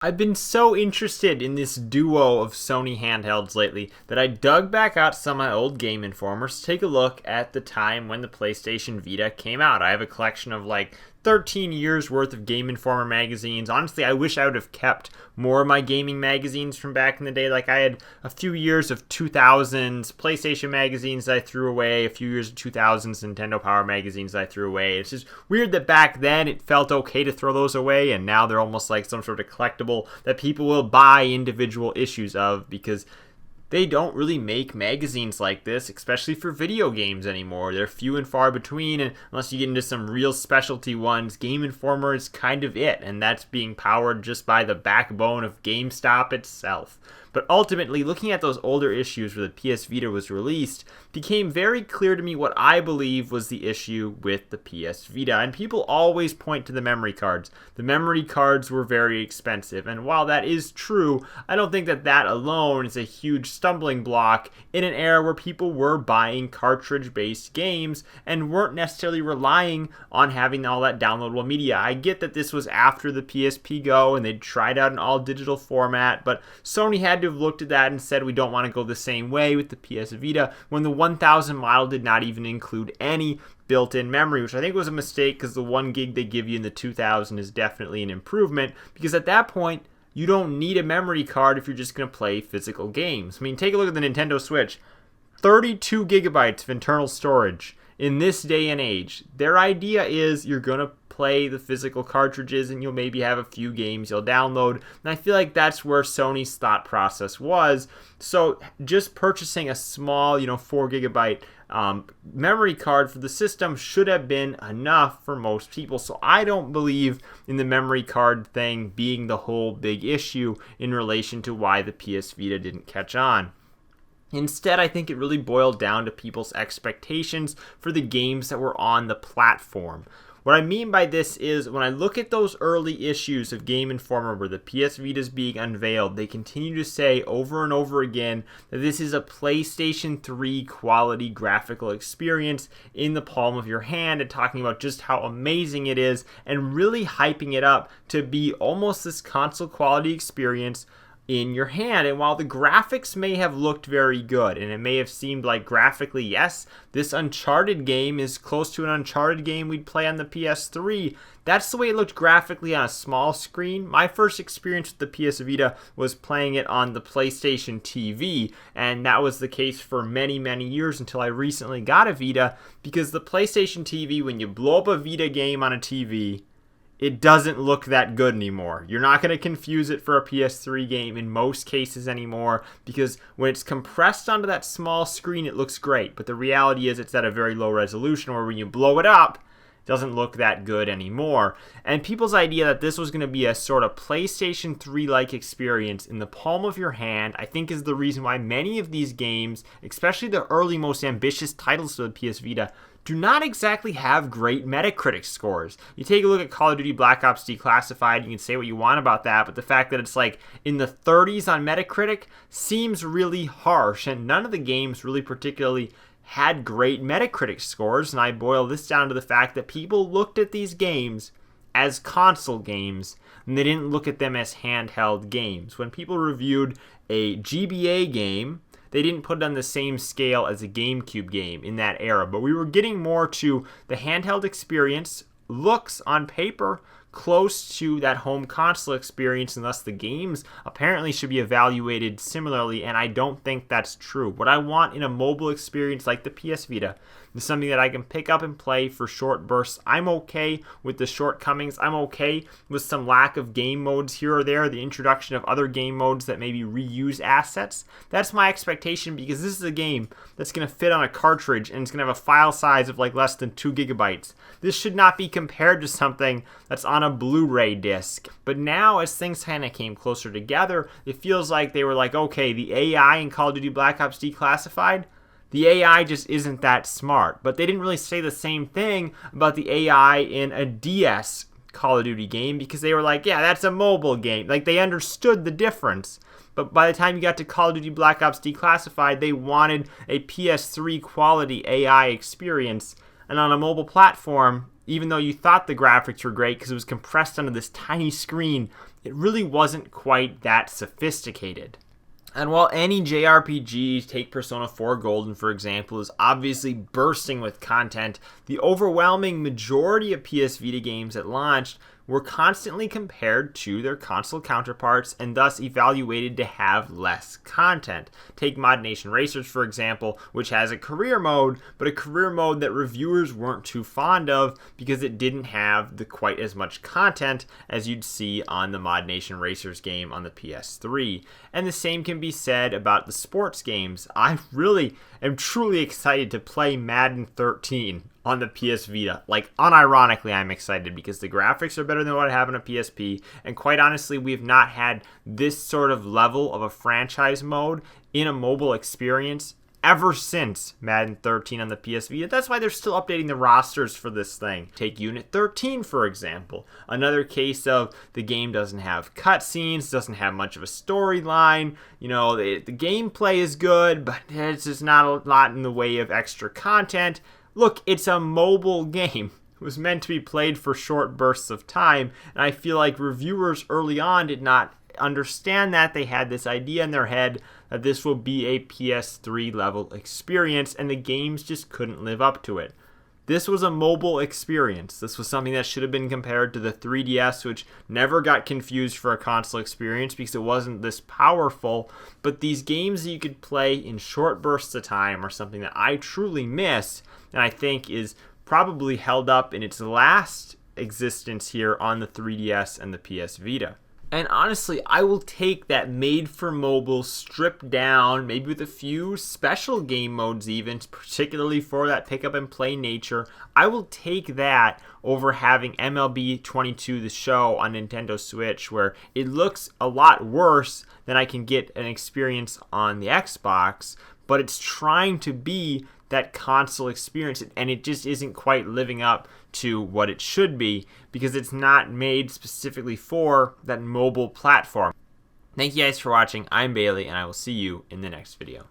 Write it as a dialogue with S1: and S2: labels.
S1: I've been so interested in this duo of Sony handhelds lately that I dug back out some of my old Game Informers to take a look at the time when the PlayStation Vita came out. I have a collection of like 13 years worth of Game Informer magazines. Honestly, I wish I would have kept more of my gaming magazines from back in the day. Like I had a few years of 2000s PlayStation magazines that I threw away, a few years of 2000s Nintendo Power magazines that I threw away. It's just weird that back then it felt okay to throw those away, and now they're almost like some sort of collectible that people will buy individual issues of because they don't really make magazines like this, especially for video games anymore. They're few and far between, and unless you get into some real specialty ones, Game Informer is kind of it, and that's being powered just by the backbone of GameStop itself. But ultimately, looking at those older issues where the PS Vita was released, became very clear to me what I believe was the issue with the PS Vita. And people always point to the memory cards. The memory cards were very expensive. And while that is true, I don't think that that alone is a huge stumbling block in an era where people were buying cartridge-based games and weren't necessarily relying on having all that downloadable media. I get that this was after the PSP Go and they'd tried out an all-digital format, but Sony had to have looked at that and said we don't want to go the same way with the PS Vita when the 1000 model did not even include any built-in memory, which I think was a mistake because the 1 gig they give you in the 2000 is definitely an improvement, because at that point you don't need a memory card if you're just going to play physical games. I mean, take a look at the Nintendo Switch. 32 gigabytes of internal storage. In this day and age, their idea is you're going to play the physical cartridges and you'll maybe have a few games you'll download. And I feel like that's where Sony's thought process was. So just purchasing a small, 4 gigabyte memory card for the system should have been enough for most people. So I don't believe in the memory card thing being the whole big issue in relation to why the PS Vita didn't catch on. Instead, I think it really boiled down to people's expectations for the games that were on the platform. What I mean by this is when I look at those early issues of Game Informer where the PS Vita is being unveiled, they continue to say over and over again that this is a PlayStation 3 quality graphical experience in the palm of your hand, and talking about just how amazing it is and really hyping it up to be almost this console quality experience in your hand. And while the graphics may have looked very good and it may have seemed like graphically, yes, this Uncharted game is close to an Uncharted game we'd play on the PS3, that's the way it looked graphically on a small screen. My first experience with the PS Vita was playing it on the PlayStation TV, and that was the case for many, many years until I recently got a Vita, because the PlayStation TV, when you blow up a Vita game on a TV, it doesn't look that good anymore. You're not going to confuse it for a PS3 game in most cases anymore, because when it's compressed onto that small screen, it looks great. But the reality is it's at a very low resolution, where when you blow it up, it doesn't look that good anymore. And people's idea that this was going to be a sort of PlayStation 3-like experience in the palm of your hand, I think is the reason why many of these games, especially the early, most ambitious titles for the PS Vita, do not exactly have great Metacritic scores. You take a look at Call of Duty Black Ops Declassified, you can say what you want about that, but the fact that it's like in the 30s on Metacritic seems really harsh, and none of the games really particularly had great Metacritic scores, and I boil this down to the fact that people looked at these games as console games, and they didn't look at them as handheld games. When people reviewed a GBA game, they didn't put it on the same scale as a GameCube game in that era, but we were getting more to the handheld experience, looks on paper close to that home console experience, and thus the games apparently should be evaluated similarly, and I don't think that's true. What I want in a mobile experience like the PS Vita is something that I can pick up and play for short bursts. I'm okay with the shortcomings. I'm okay with some lack of game modes here or there, the introduction of other game modes that maybe reuse assets. That's my expectation, because this is a game that's going to fit on a cartridge and it's going to have a file size of like less than 2 gigabytes. This should not be compared to something that's on a Blu-ray disc. But now, as things kind of came closer together, it feels like they were like, okay, the AI in Call of Duty Black Ops Declassified, the AI just isn't that smart. But they didn't really say the same thing about the AI in a DS Call of Duty game, because they were like, yeah, that's a mobile game. Like, they understood the difference. But by the time you got to Call of Duty Black Ops Declassified, they wanted a PS3 quality AI experience. And on a mobile platform, even though you thought the graphics were great because it was compressed onto this tiny screen, it really wasn't quite that sophisticated. And while any JRPG, take Persona 4 Golden for example, is obviously bursting with content, the overwhelming majority of PS Vita games that launched were constantly compared to their console counterparts and thus evaluated to have less content. Take Mod Nation Racers for example, which has a career mode, but a career mode that reviewers weren't too fond of because it didn't have quite as much content as you'd see on the Mod Nation Racers game on the PS3. And the same can be said about the sports games. I really am truly excited to play Madden 13 on the PS Vita. Like, unironically, I'm excited because the graphics are better than what I have on a PSP, and quite honestly, we've not had this sort of level of a franchise mode in a mobile experience ever since Madden 13 on the PS Vita. That's why they're still updating the rosters for this thing. Take Unit 13, for example. Another case of the game doesn't have cutscenes, doesn't have much of a storyline. You know, the gameplay is good, but it's just not a lot in the way of extra content. Look, it's a mobile game. It was meant to be played for short bursts of time, and I feel like reviewers early on did not understand that. They had this idea in their head that this will be a PS3 level experience, and the games just couldn't live up to it. This was a mobile experience. This was something that should have been compared to the 3DS, which never got confused for a console experience because it wasn't this powerful. But these games that you could play in short bursts of time are something that I truly miss, and I think is probably held up in its last existence here on the 3DS and the PS Vita. And honestly, I will take that made for mobile, stripped down, maybe with a few special game modes even, particularly for that pick up and play nature. I will take that over having MLB 22 The Show on Nintendo Switch, where it looks a lot worse than I can get an experience on the Xbox, but it's trying to be that console experience, and it just isn't quite living up to what it should be because it's not made specifically for that mobile platform. Thank you guys for watching. I'm Bailey, and I will see you in the next video.